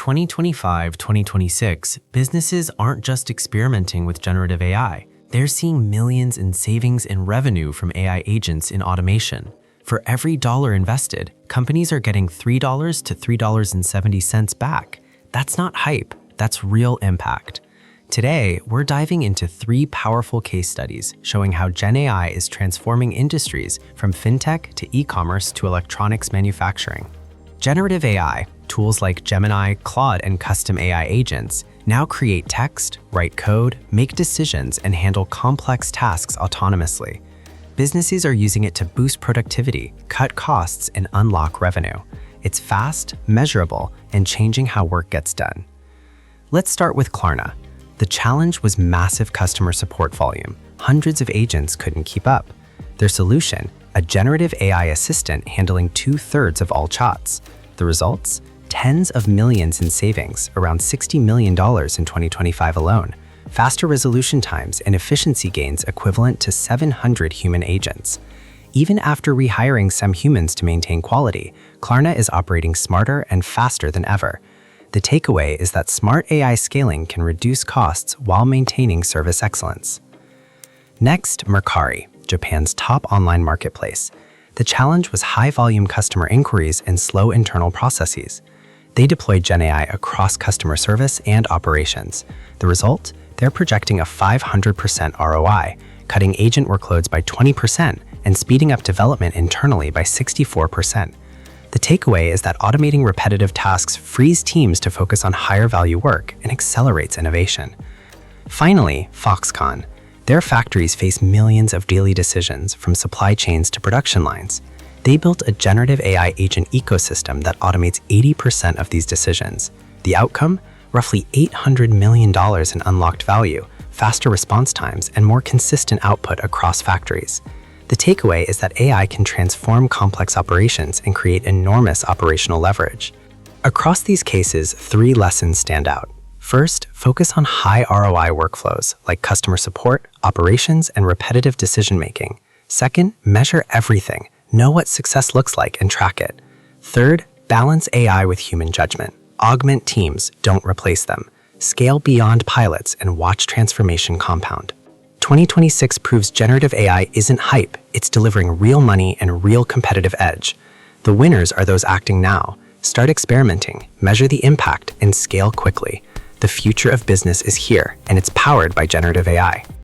2025-2026, businesses aren't just experimenting with generative AI. They're seeing millions in savings and revenue from AI agents in automation. For every dollar invested, companies are getting $3 to $3.70 back. That's not hype, that's real impact. Today, we're diving into 3 powerful case studies showing how Gen AI is transforming industries from fintech to e-commerce to electronics manufacturing. Generative AI, tools like Gemini, Claude, and custom AI agents, now create text, write code, make decisions, and handle complex tasks autonomously. Businesses are using it to boost productivity, cut costs, and unlock revenue. It's fast, measurable, and changing how work gets done. Let's start with Klarna. The challenge was massive customer support volume. Hundreds of agents couldn't keep up. Their solution, a generative AI assistant handling 2/3 of all chats. The results? Tens of millions in savings, around $60 million in 2025 alone. Faster resolution times and efficiency gains equivalent to 700 human agents. Even after rehiring some humans to maintain quality, Klarna is operating smarter and faster than ever. The takeaway is that smart AI scaling can reduce costs while maintaining service excellence. Next, Mercari, Japan's top online marketplace. The challenge was high-volume customer inquiries and slow internal processes. They deployed Gen AI across customer service and operations. The result? They're projecting a 500% ROI, cutting agent workloads by 20% and speeding up development internally by 64%. The takeaway is that automating repetitive tasks frees teams to focus on higher-value work and accelerates innovation. Finally, Foxconn. Their factories face millions of daily decisions from supply chains to production lines. They built a generative AI agent ecosystem that automates 80% of these decisions. The outcome? Roughly $800 million in unlocked value, faster response times, and more consistent output across factories. The takeaway is that AI can transform complex operations and create enormous operational leverage. Across these cases, 3 lessons stand out. First, focus on high ROI workflows like customer support, operations, and repetitive decision-making. Second, measure everything. Know what success looks like and track it. Third, balance AI with human judgment. Augment teams, don't replace them. Scale beyond pilots and watch transformation compound. 2026 proves generative AI isn't hype, it's delivering real money and real competitive edge. The winners are those acting now. Start experimenting, measure the impact, and scale quickly. The future of business is here, and it's powered by generative AI.